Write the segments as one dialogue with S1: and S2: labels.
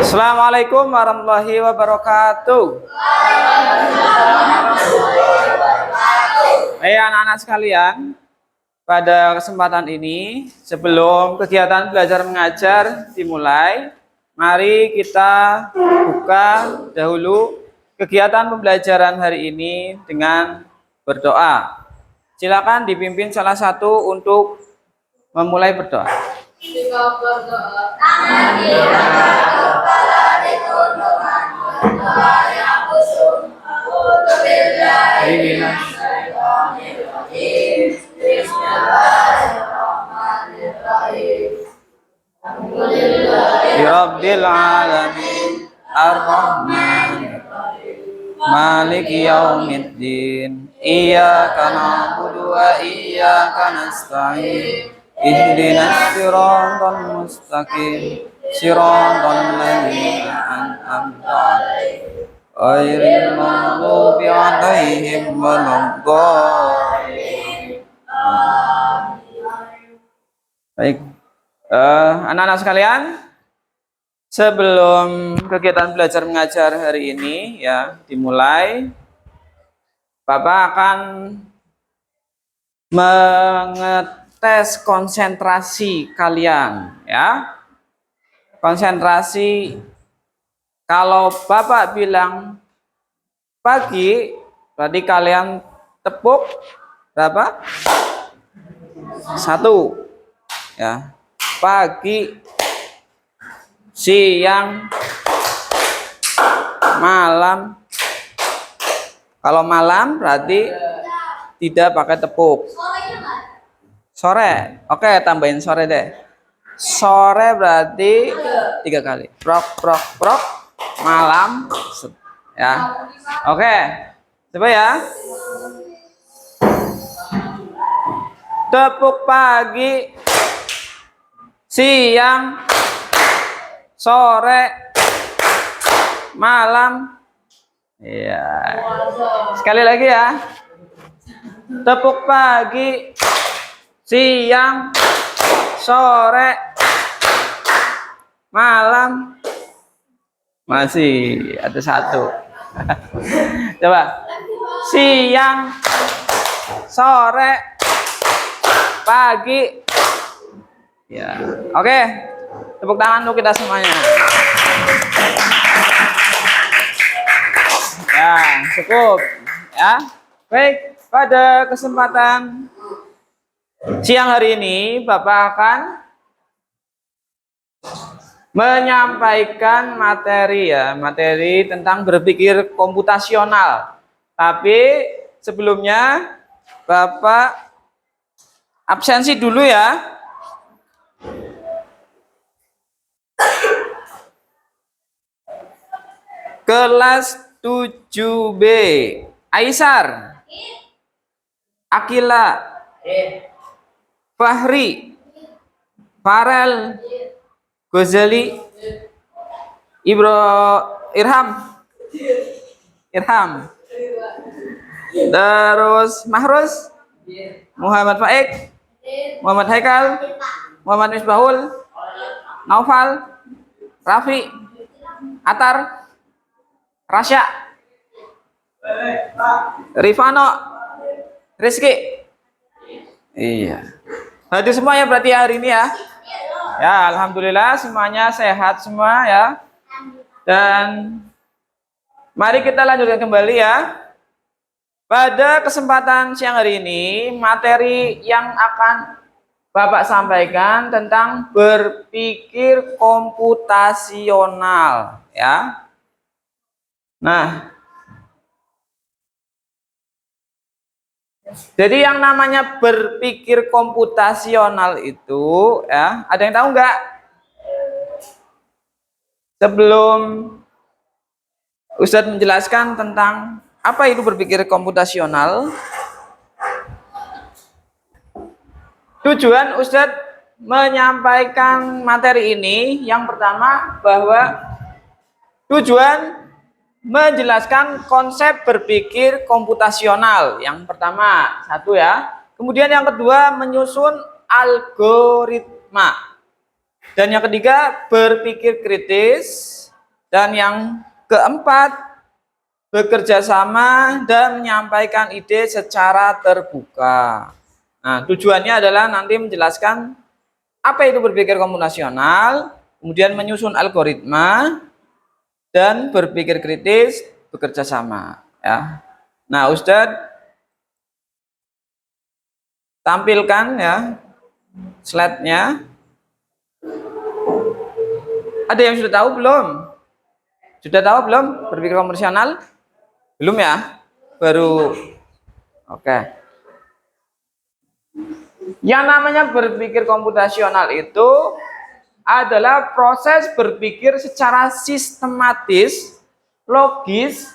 S1: Assalamualaikum warahmatullahi wabarakatuh. Anak-anak sekalian, pada kesempatan ini sebelum kegiatan belajar mengajar dimulai, mari kita buka dahulu kegiatan pembelajaran hari ini dengan berdoa. Silakan dipimpin salah satu untuk memulai berdoa.
S2: Jika berdoa, tangan kepala ditundukkan, berdoa yang khusyuk. Bismillahirrahmanirrahim.
S1: Rabbil alamin ar-rahmanir-rahim maliki yaumiddin iyyaka na'budu wa iyyaka nasta'in ihdinas siratal mustaqim siratal ladzina an'amta 'alaihim ghairil maghdubi 'alaihim waladdallin. Baik, anak-anak sekalian, sebelum kegiatan belajar mengajar hari ini ya dimulai, Bapak akan mengetes konsentrasi kalian ya. Konsentrasi, kalau Bapak bilang pagi, berarti kalian tepuk berapa? 1 ya. Pagi, siang, malam. Kalau malam berarti tidak pakai tepuk. Sore, oke, tambahin sore deh. Sore berarti 3 kali. Prok prok prok. Malam, ya. Oke, coba ya. Tepuk pagi, siang, sore, malam. Iya. Sekali lagi ya. Tepuk pagi, siang, sore, malam. Masih ada 1. Coba. Siang, sore, pagi. Ya. Oke. Tepuk tangan untuk kita semuanya. Ya, cukup. Ya. Baik, pada kesempatan siang hari ini Bapak akan menyampaikan materi ya, materi tentang berpikir komputasional. Tapi sebelumnya Bapak absensi dulu ya. Kelas 7B. Aisar, Akila, Fahri, Farel, Ghazali, Irham, terus Mahrus, Muhammad Faik, Muhammad Haikal, Muhammad Misbahul, Naufal, Rafi, Atar, Rasya, Rifano, Rizky. Iya. Hadir semua ya berarti hari ini ya. Ya, alhamdulillah semuanya sehat semua ya. Dan mari kita lanjutkan kembali ya. Pada kesempatan siang hari ini, materi yang akan Bapak sampaikan tentang berpikir komputasional ya. Nah, jadi yang namanya berpikir komputasional itu ya, ada yang tahu nggak? Sebelum Ustadz menjelaskan tentang apa itu berpikir komputasional, tujuan Ustadz menyampaikan materi ini yang pertama bahwa tujuan menjelaskan konsep berpikir komputasional. Yang pertama, 1 ya. Kemudian yang kedua, menyusun algoritma. Dan yang ketiga, berpikir kritis. Dan yang keempat, bekerja sama dan menyampaikan ide secara terbuka. Nah, tujuannya adalah nanti menjelaskan apa itu berpikir komputasional, kemudian menyusun algoritma, dan berpikir kritis, bekerja sama. Ya. Nah, Ustadz tampilkan ya slide-nya. Ada yang sudah tahu belum? Sudah tahu belum berpikir komputasional? Belum ya? Baru. Oke. Yang namanya berpikir komputasional itu adalah proses berpikir secara sistematis, logis,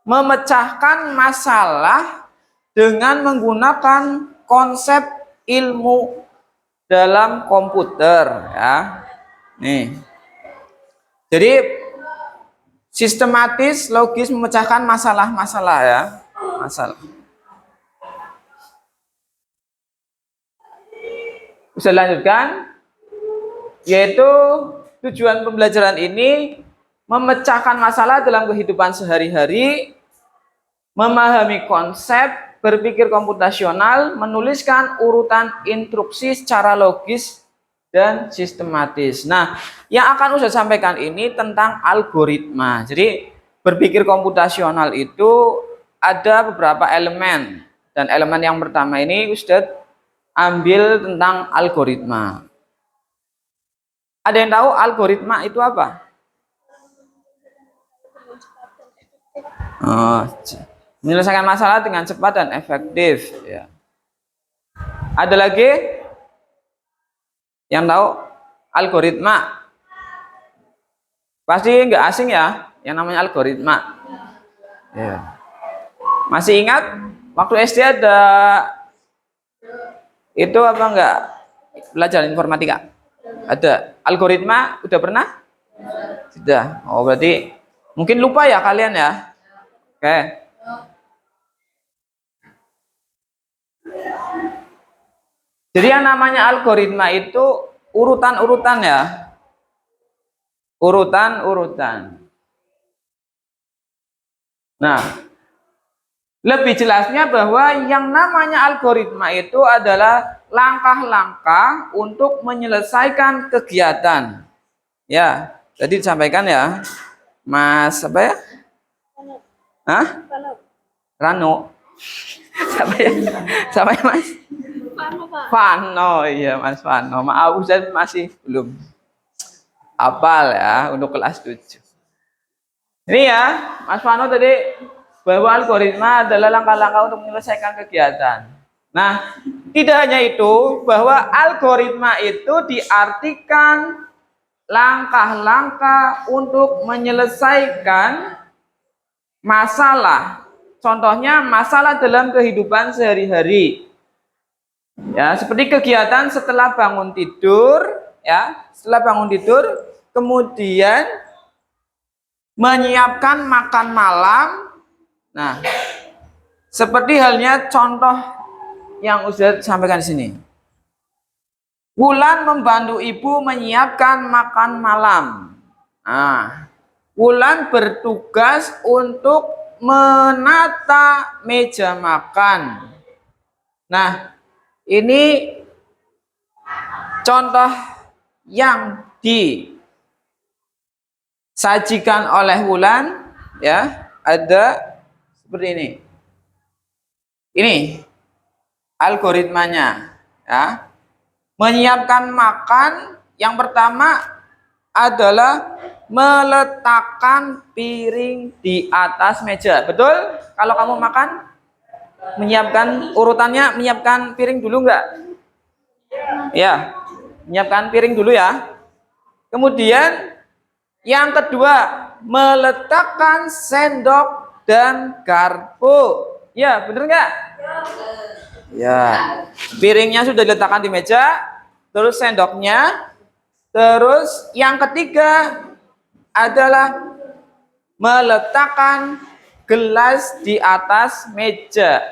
S1: memecahkan masalah dengan menggunakan konsep ilmu dalam komputer ya. Nih. Jadi sistematis, logis, memecahkan masalah-masalah ya. Masalah. Bisa lanjutkan, yaitu tujuan pembelajaran ini memecahkan masalah dalam kehidupan sehari-hari, memahami konsep berpikir komputasional, menuliskan urutan instruksi secara logis dan sistematis. Nah, yang akan Ustadz sampaikan ini tentang algoritma. Jadi, berpikir komputasional itu ada beberapa elemen. Dan elemen yang pertama ini Ustadz ambil tentang algoritma. Ada yang tahu algoritma itu apa? Oh, menyelesaikan masalah dengan cepat dan efektif. Ya. Ada lagi yang tahu algoritma? Pasti nggak asing ya, yang namanya algoritma. Ya. Masih ingat waktu SD ada itu apa enggak? Pelajaran informatika? Ada. Algoritma udah pernah? Sudah. Oh, berarti mungkin lupa ya kalian ya. Oke. Jadi yang namanya algoritma itu urutan-urutan ya. Urutan-urutan. Nah, lebih jelasnya bahwa yang namanya algoritma itu adalah langkah-langkah untuk menyelesaikan kegiatan. Ya, tadi disampaikan ya, Mas apa ya? Hah? Rano. Siapa ya? Siapa ya, Mas? Fano, iya Mas Fano. Maaf Ustaz masih belum hafal ya untuk kelas 7. Ini ya, Mas Fano tadi bahwa algoritma adalah langkah-langkah untuk menyelesaikan kegiatan. Nah, tidak hanya itu, bahwa algoritma itu diartikan langkah-langkah untuk menyelesaikan masalah. Contohnya masalah dalam kehidupan sehari-hari. Ya, seperti kegiatan setelah bangun tidur, ya, setelah bangun tidur, kemudian menyiapkan makan malam. Nah, seperti halnya contoh yang Ustadz sampaikan di sini. Wulan membantu ibu menyiapkan makan malam. Nah, Wulan bertugas untuk menata meja makan. Nah, ini contoh yang disajikan oleh Wulan, ya, ada seperti ini. Ini algoritmanya, ya. Menyiapkan makan yang pertama adalah meletakkan piring di atas meja. Betul? Kalau kamu makan, menyiapkan urutannya, menyiapkan piring dulu enggak? Ya, menyiapkan piring dulu ya. Kemudian yang kedua, meletakkan sendok dan garpu. Ya, bener nggak? Ya, piringnya sudah diletakkan di meja, terus sendoknya, terus yang ketiga adalah meletakkan gelas di atas meja.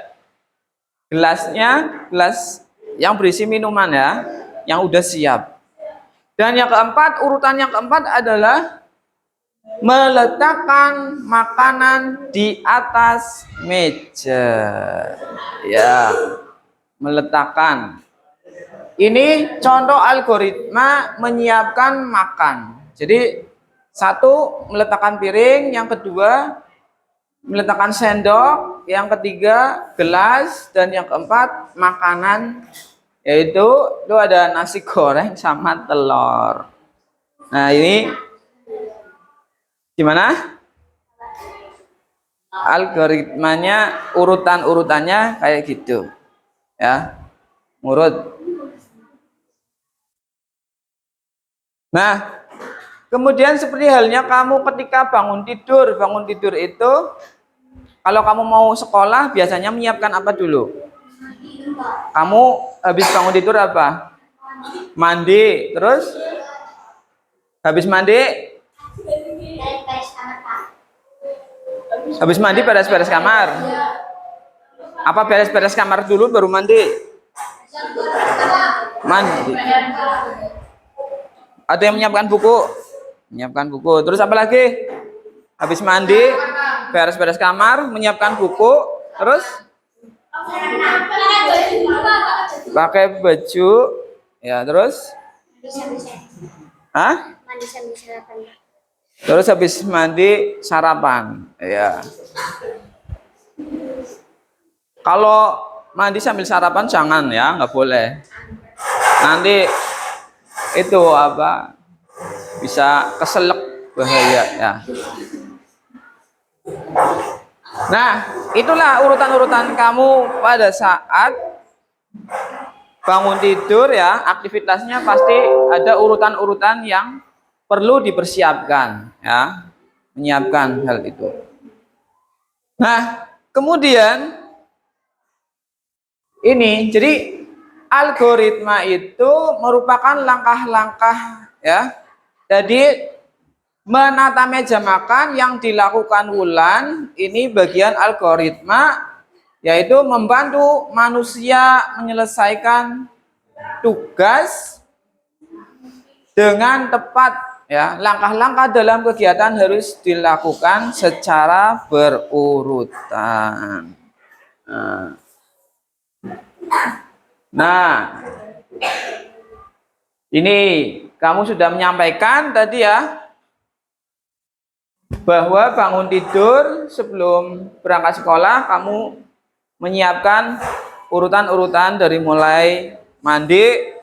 S1: Gelasnya, gelas yang berisi minuman ya, yang udah siap. Dan yang keempat, urutan yang keempat adalah meletakkan makanan di atas meja. Ya, meletakkan. Ini contoh algoritma menyiapkan makan. Jadi satu meletakkan piring, yang kedua meletakkan sendok, yang ketiga gelas, dan yang keempat makanan, yaitu itu ada nasi goreng sama telur. Nah, ini gimana? Algoritmanya, urutan-urutannya kayak gitu. Ya, ngurut. Nah, kemudian seperti halnya kamu ketika bangun tidur itu kalau kamu mau sekolah biasanya menyiapkan apa dulu? Kamu habis bangun tidur apa? Mandi, terus habis mandi? Habis mandi beres-beres kamar. Apa beres-beres kamar dulu baru mandi? Mandi. Ada yang menyiapkan buku? Menyiapkan buku. Terus apa lagi? Habis mandi, beres-beres kamar, menyiapkan buku, terus pakai baju, ya terus, hah? Terus habis mandi sarapan, ya. Kalau mandi sambil sarapan jangan ya, nggak boleh. Nanti itu apa? Bisa keselak, bahaya ya. Nah, itulah urutan-urutan kamu pada saat bangun tidur ya. Aktivitasnya pasti ada urutan-urutan yang perlu dipersiapkan ya. Menyiapkan hal itu. Nah, kemudian ini jadi algoritma itu merupakan langkah-langkah ya. Jadi menata meja makan yang dilakukan Wulan ini bagian algoritma, yaitu membantu manusia menyelesaikan tugas dengan tepat ya. Langkah-langkah dalam kegiatan harus dilakukan secara berurutan. Nah, ini kamu sudah menyampaikan tadi ya, bahwa bangun tidur sebelum berangkat sekolah kamu menyiapkan urutan-urutan dari mulai mandi,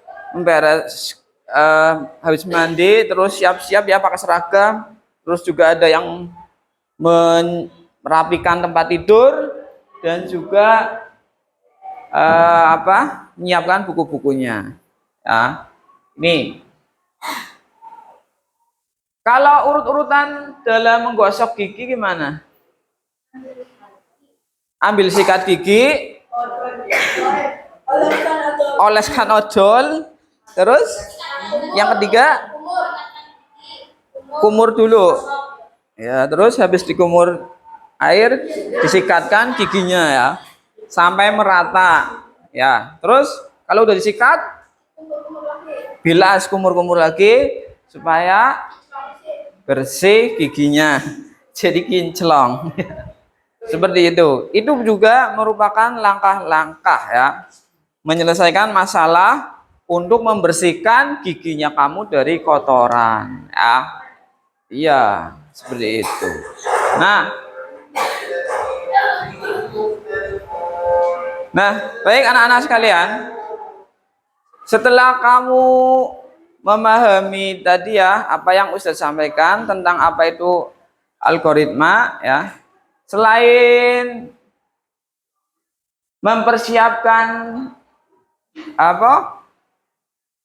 S1: habis mandi terus siap-siap ya pakai seragam, terus juga ada yang merapikan tempat tidur dan juga menyiapkan buku-bukunya ya. Ini kalau urut-urutan dalam menggosok gigi gimana? Ambil sikat gigi, oleskan odol, terus yang ketiga kumur dulu. Ya, terus habis dikumur air disikatkan giginya ya sampai merata. Ya, terus kalau udah disikat bilas kumur-kumur lagi supaya bersih giginya, jadi kinclong. Seperti itu. Itu juga merupakan langkah-langkah ya, menyelesaikan masalah untuk membersihkan giginya kamu dari kotoran. Ya, iya, seperti itu. Nah, baik anak-anak sekalian. Setelah kamu memahami tadi ya apa yang Ustadz sampaikan tentang apa itu algoritma ya, selain mempersiapkan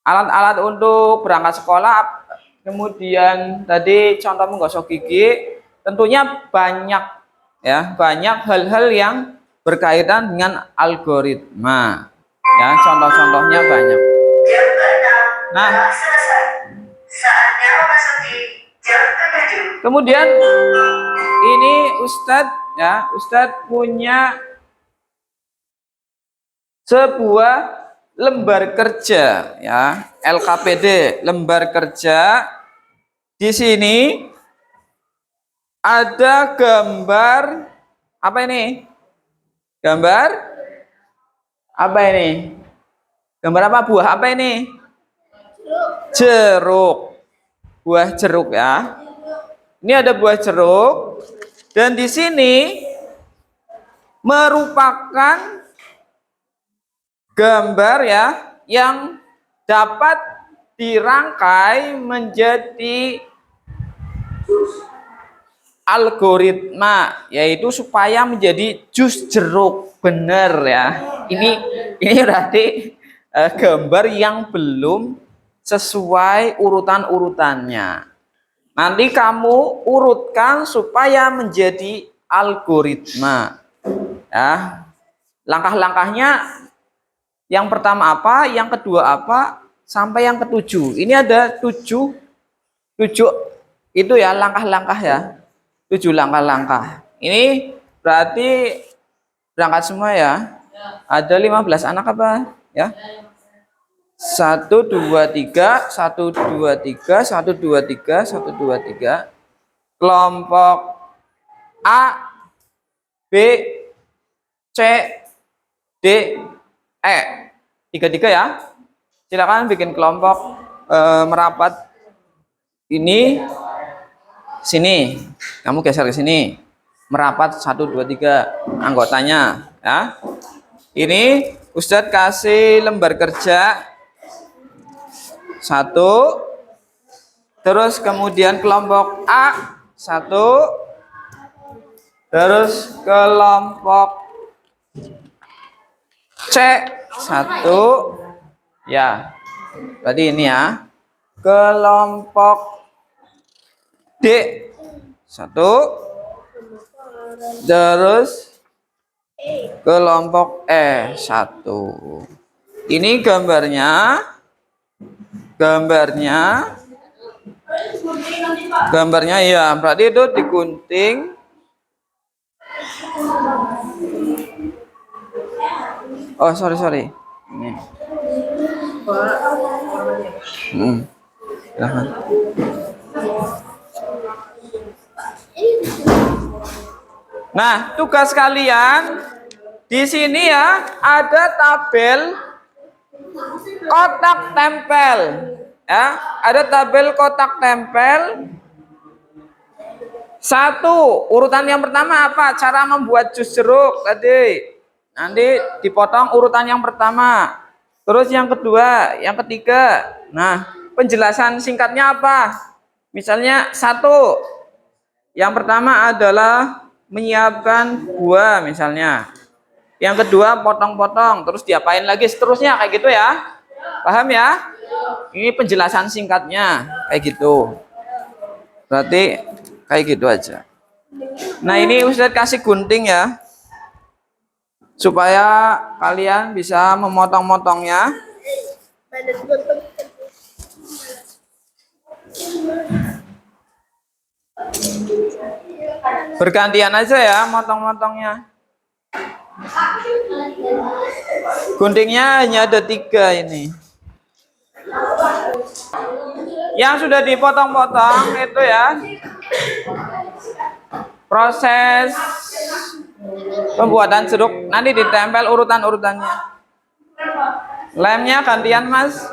S1: alat-alat untuk berangkat sekolah, kemudian tadi contoh menggosok gigi, tentunya banyak hal-hal yang berkaitan dengan algoritma ya, contoh-contohnya banyak. Nah, saatnya memasuki jam 7. Kemudian ini Ustadz punya sebuah lembar kerja ya, LKPD, lembar kerja. Di sini ada gambar apa ini? Gambar apa ini? Gambar apa? Buah apa ini? Jeruk. Buah jeruk ya. Ini ada buah jeruk dan di sini merupakan gambar ya yang dapat dirangkai menjadi algoritma, yaitu supaya menjadi jus jeruk. Bener ya. Ini berarti gambar yang belum sesuai urutan-urutannya. Nanti kamu urutkan supaya menjadi algoritma. Ya. Langkah-langkahnya yang pertama apa, yang kedua apa, sampai yang ketujuh. Ini ada tujuh itu ya langkah-langkah ya. 7 langkah-langkah. Ini berarti berangkat semua ya. Ada 15 anak apa? Ya. 1 2 3 1 2 3 1 2 3 1 2 3. Kelompok A, B, C, D, E. 3 ya. Silakan bikin kelompok merapat ini sini. Kamu geser ke sini. Merapat 1 2 3 anggotanya ya. Ini Ustadz kasih lembar kerja 1, terus kemudian kelompok A 1, terus kelompok C 1 ya. Berarti ini ya. Kelompok D 1, terus kelompok E 1. Ini gambarnya ya, berarti itu digunting. Oh, sorry. Ini. Silahkan. Nah, tugas kalian di sini ya ada tabel kotak tempel. Ya, ada tabel kotak tempel. 1, urutan yang pertama apa? Cara membuat jus jeruk tadi. Nanti dipotong urutan yang pertama. Terus yang kedua, yang ketiga. Nah, penjelasan singkatnya apa? Misalnya 1, yang pertama adalah menyiapkan buah misalnya. Yang kedua potong-potong, terus diapain lagi seterusnya kayak gitu ya. Paham ya? Ini penjelasan singkatnya kayak gitu. Berarti kayak gitu aja. Nah, ini Ustadz kasih gunting ya. Supaya kalian bisa memotong-motongnya. Bergantian aja ya motong-motongnya. Guntingnya hanya ada 3 ini. Yang sudah dipotong-potong itu ya proses pembuatan jeruk, nanti ditempel urutan-urutannya. Lemnya gantian Mas.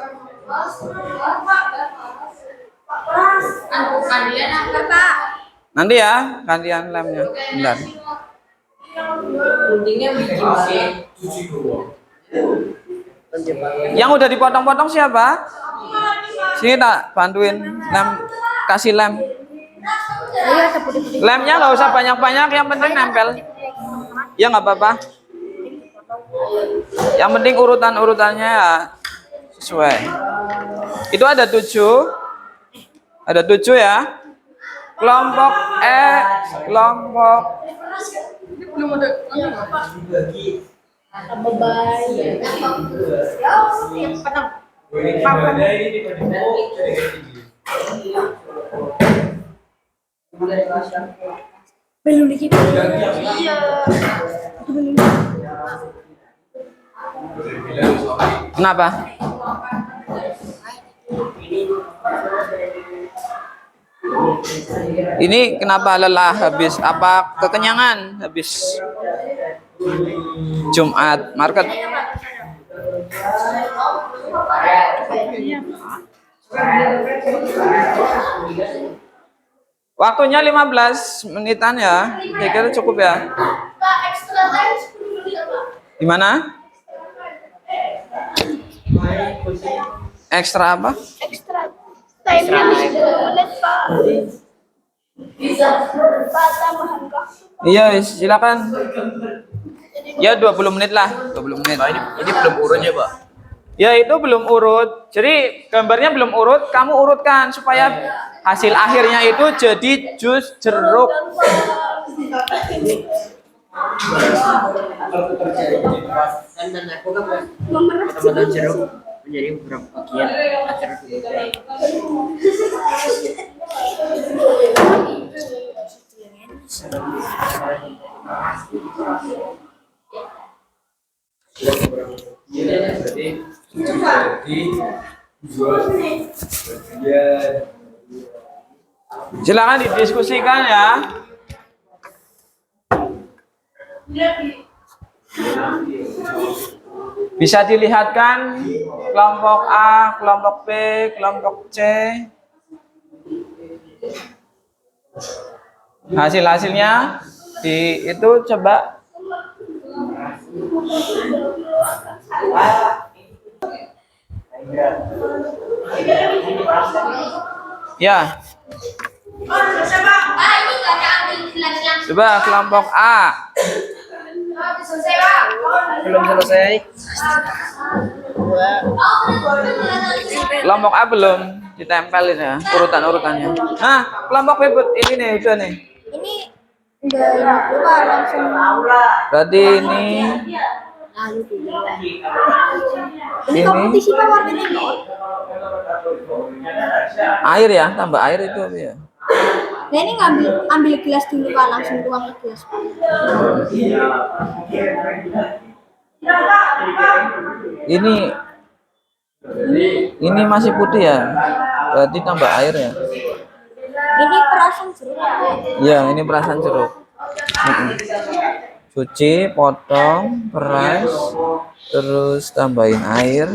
S1: Nanti ya gantian lemnya. Bentar. Yang udah dipotong-potong siapa? Sini tak bantuin lem, kasih lem. Lemnya nggak usah banyak-banyak, yang penting nempel. Ya nggak apa-apa. Yang penting urutan-urutannya ya sesuai. Itu ada 7. Ada 7 ya. Kelompok E, kelompok
S2: belum dikit. Iya.
S1: Kenapa? Ini kenapa lelah habis? Apa kekenyangan habis Jumat market? Waktunya 15 menitan ya. Saya kira cukup ya.
S2: Pak, ekstra time 10 menit, Pak.
S1: Gimana? Ekstra apa?
S2: Ekstra time-nya 10 menit, Pak. Bisa. Pak, tambahan waktu.
S1: Iya, silakan. Ya 20 menit lah, 20 menit.
S3: Ini belum urunnya, Pak.
S1: Ya itu belum urut. Jadi gambarnya belum urut, kamu urutkan supaya hasil akhirnya itu jadi jus jeruk.
S3: Dan aku kan teman-teman jeruk menjadi beberapa bagian acara dulu.
S1: Silakan didiskusikan ya. Bisa dilihatkan kelompok A, kelompok B, kelompok C. Hasil-hasilnya di itu coba. Ya. Coba kelompok A.
S3: Belum selesai.
S1: Kelompok A belum ditempelin ya urutan-urutannya. Nah, kelompok B ini nih udah nih.
S2: Ini udah Pak, langsung.
S1: Berarti ini
S2: Ini kompetisi Pak warnanya ini.
S1: air ya, tambah air itu apa ya?
S2: Nah ini ambil gelas dulu Pak, langsung tuang ke gelas Pak.
S1: Ini masih putih ya. Berarti tambah air ya.
S2: Ini perasan jeruk.
S1: Iya, ini perasan jeruk. Cuci, potong, peras, terus tambahin air.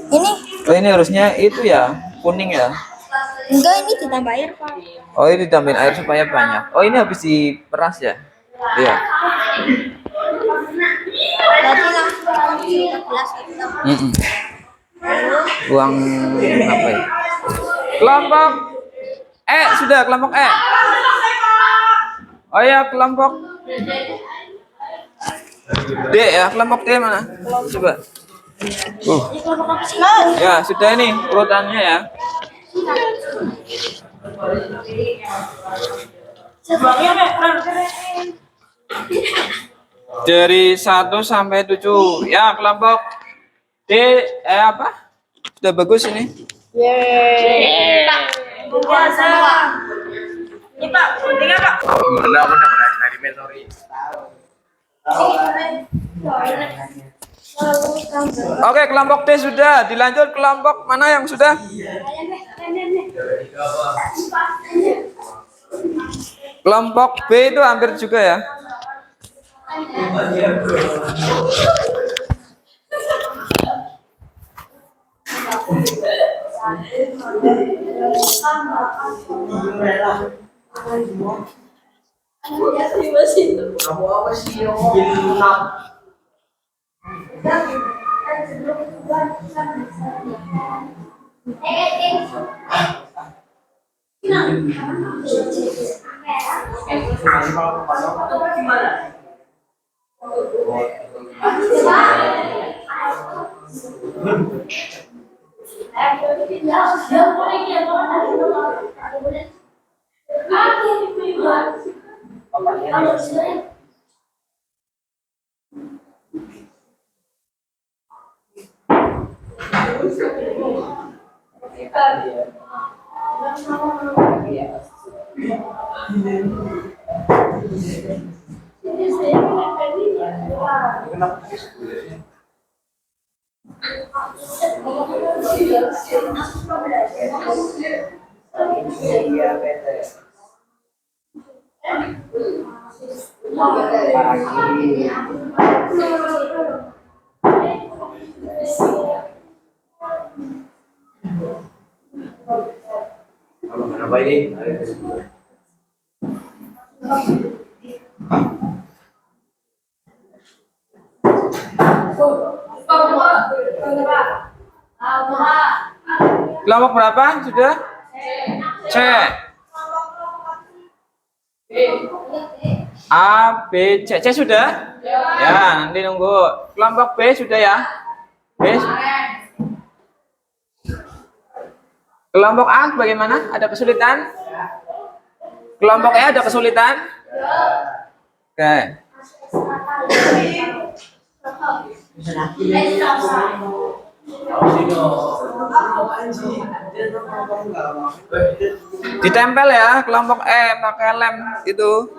S2: Ini
S1: Oh, ini harusnya itu ya, kuning ya.
S2: enggak, ini ditambah air Pak.
S1: Oh, ini ditambahin air supaya banyak. Oh, ini habis diperas ya? Iya.
S2: Berarti langsung ke gelas itu.
S1: Buang apa ya? Kelompok sudah kelompok E. Oh ya, kelompok D ya, kelompok D mana? Coba.
S2: Ini kelompok apa sih? Mas?
S1: Ya, sudah ini urutannya ya. Dari 1 sampai 7. Ya, kelompok D apa? Sudah bagus ini.
S2: Ini Pak, pentingnya Pak.
S3: Benar eksperimen, sorry.
S1: Oke, kelompok D sudah. Dilanjut kelompok mana yang sudah? Kelompok B itu hampir juga ya.
S3: Kamu apa sih? Apa ini?
S1: Kelompok berapa sudah? C. A, B, C. C sudah? Ya, nanti nunggu. Kelompok B sudah ya? B. Kelompok A bagaimana? Ada kesulitan? Kelompok E ada kesulitan? Oke. Ditempel ya kelompok E pakai lem gitu.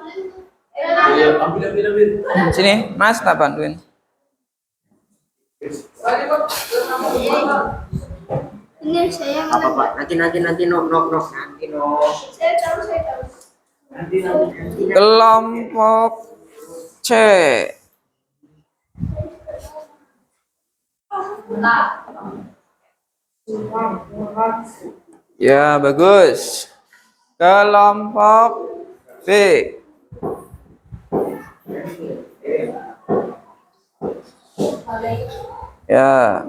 S1: Sini, Mas, tak bantuin.
S2: Ini saya
S3: Apa Pak? Nanti nok nanti nok.
S2: Saya tahu.
S1: Kelompok C. Ya, bagus. Kelompok B. Ya.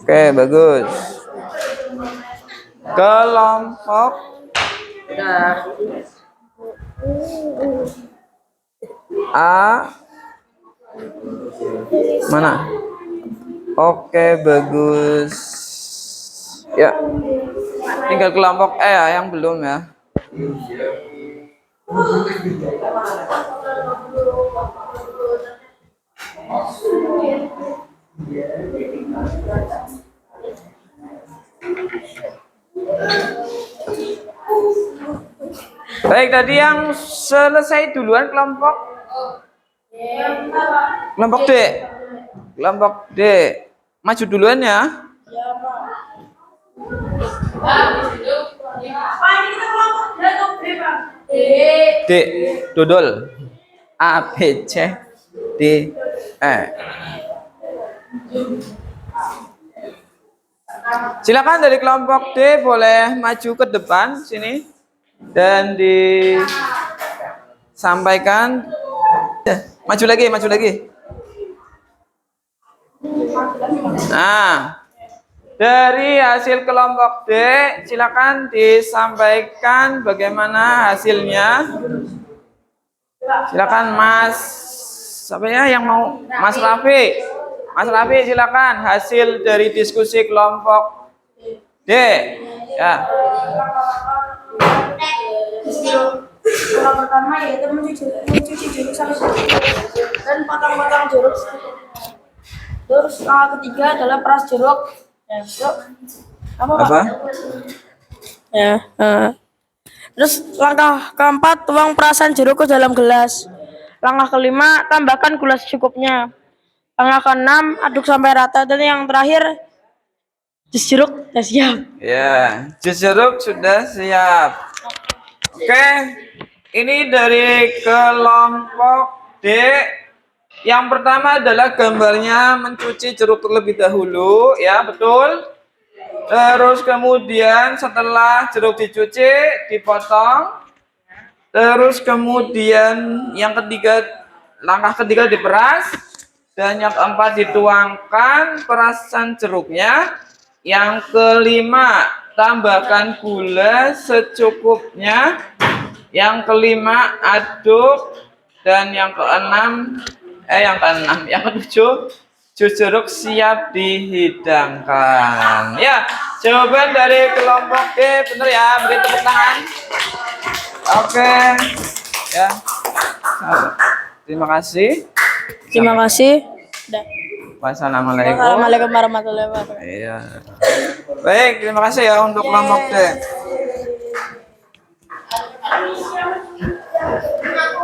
S1: Oke, bagus. Kelompok
S3: Udah.
S1: A. Mana? Oke, bagus. Ya. Tinggal kelompok E ya, yang belum ya. Baik, tadi yang selesai duluan kelompok D. Kelompok D. Maju duluan ya. D. Dodol. A, B, C, D, E. Silakan dari kelompok D boleh maju ke depan sini dan disampaikan. Maju lagi. Nah, dari hasil kelompok D, silakan disampaikan bagaimana hasilnya. Silakan Mas, siapa ya yang mau? Mas Rafi. Mas Rafi, silakan hasil dari diskusi kelompok D. Ya.
S2: Yang pertama yaitu mencuci jeruk sampai dan potong-potong jeruk. Terus langkah ketiga adalah peras jeruk. Ya, jeruk.
S1: Apa?
S4: Ya. Terus langkah keempat, tuang perasan jeruk ke dalam gelas. Langkah kelima, tambahkan gula secukupnya. Langkah keenam, aduk sampai rata. Dan yang terakhir, jus jeruk sudah siap.
S1: Ya, jus jeruk sudah siap. Oke, ini dari kelompok D. Yang pertama adalah gambarnya mencuci jeruk terlebih dahulu, ya betul. Terus kemudian setelah jeruk dicuci, dipotong. Terus kemudian yang ketiga, langkah ketiga diperas. Dan yang keempat dituangkan perasan jeruknya. Yang kelima, tambahkan gula secukupnya. Yang kelima, aduk. Dan yang ketujuh, jus jeruk siap dihidangkan. Ya, jawaban dari kelompok D benar ya, beri tepuk tangan. Oke, ya. Terima kasih.
S4: Terima kasih.
S1: Wassalamualaikum.
S4: Assalamualaikum warahmatullahi wabarakatuh.
S1: Iya. Baik, terima kasih ya untuk kelompok D.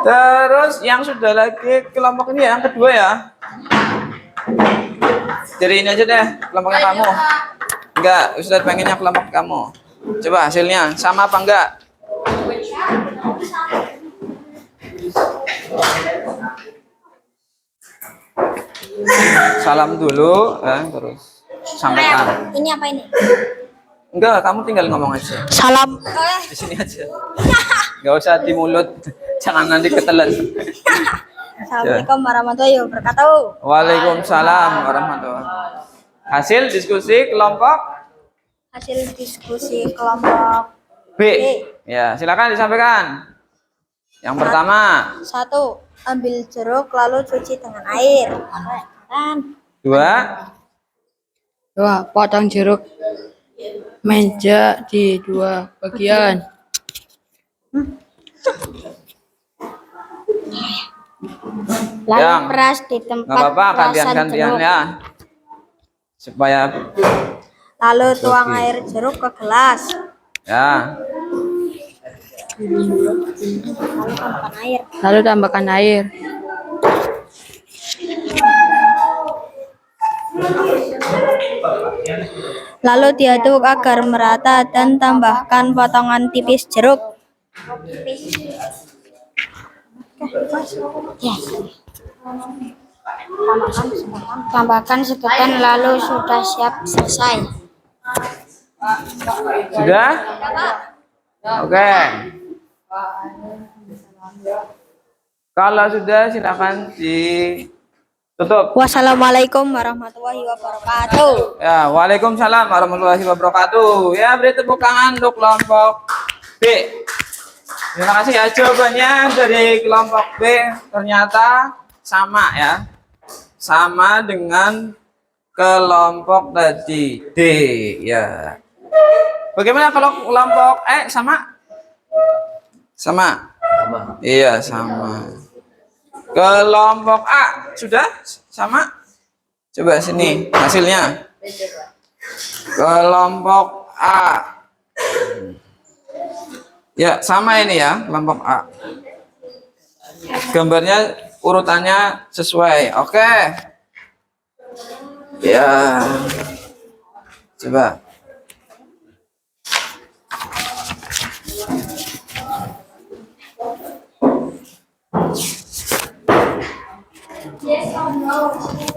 S1: Terus yang sudah lagi kelompok ini yang kedua ya. Jadi ini aja deh kelompoknya kamu. Enggak, Ustadz pengennya kelompok kamu. Coba hasilnya sama apa enggak? Salam dulu, terus sampaikan.
S2: Ini apa ini?
S1: Enggak, kamu tinggal ngomong aja.
S4: Salam.
S1: Di sini aja. Enggak usah di mulut, jangan nanti ketelan.
S2: Assalamualaikum warahmatullahi wabarakatuh.
S1: Waalaikumsalam warahmatullahi wabarakatuh. Hasil diskusi kelompok
S2: Hasil diskusi kelompok
S1: B. Ya, silakan disampaikan. Yang pertama,
S2: 1. Ambil jeruk lalu cuci dengan air. Kan?
S1: 2,
S5: Potong jeruk meja di 2 bagian.
S2: Lalu
S1: Yang.
S2: peras di
S1: nggak
S2: tempat
S1: apa-apa,
S2: perasan
S1: gantian-gantian
S2: jeruk.
S1: ya. Supaya
S2: Lalu tuang air jeruk ke gelas.
S1: ya.
S2: Tambahkan air.
S5: Lalu tambahkan air.
S2: Lalu diaduk agar merata dan tambahkan potongan tipis jeruk. Ya. Tambahkan sedotan lalu sudah siap selesai.
S1: Sudah? Oke. Kalau sudah silakan ditutup.
S2: Wassalamualaikum warahmatullahi wabarakatuh.
S1: Ya, waalaikumsalam warahmatullahi wabarakatuh. Ya, beri tepuk tangan untuk kelompok B. Terima kasih ya, jawabannya dari kelompok B ternyata sama ya. Sama dengan kelompok tadi D ya. Bagaimana kalau kelompok E sama? Sama? Iya, sama. Kelompok A sudah sama? Coba sini hasilnya. Kelompok A. Ya, sama ini ya, kelompok A. Gambarnya urutannya sesuai. Oke. Ya. Coba.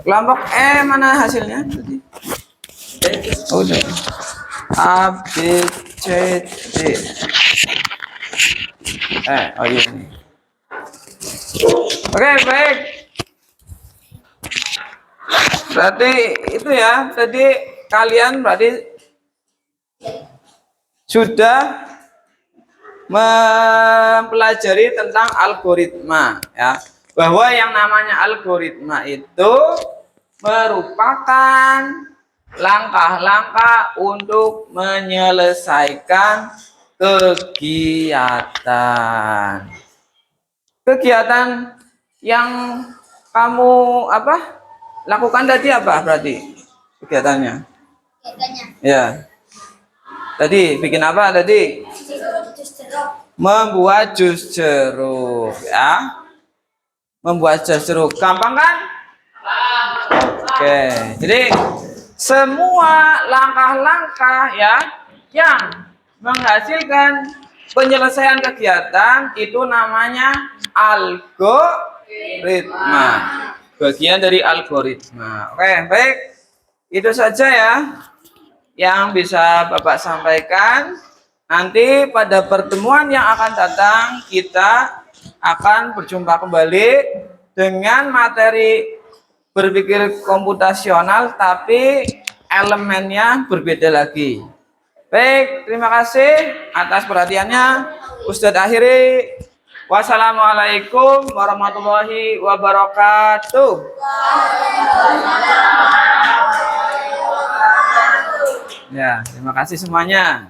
S1: Kelompok E mana hasilnya tadi? Oh, udah. A, B, C, D. Oh iya nih. Oke, baik. Berarti itu ya, tadi kalian berarti sudah mempelajari tentang algoritma ya. Bahwa yang namanya algoritma itu merupakan langkah-langkah untuk menyelesaikan kegiatan. Kegiatan yang kamu lakukan tadi apa berarti kegiatannya? Ya. Tadi bikin apa tadi? Membuat jus jeruk ya. Membuat jus jeruk gampang kan? Oke. Jadi semua langkah-langkah ya yang menghasilkan penyelesaian kegiatan itu namanya algoritma. Bagian dari algoritma. Oke, baik. Itu saja ya yang bisa Bapak sampaikan. Nanti pada pertemuan yang akan datang kita akan berjumpa kembali dengan materi berpikir komputasional tapi elemennya berbeda lagi. Baik, terima kasih atas perhatiannya. Ustadz akhiri. Wassalamualaikum warahmatullahi wabarakatuh. Ya, terima kasih semuanya.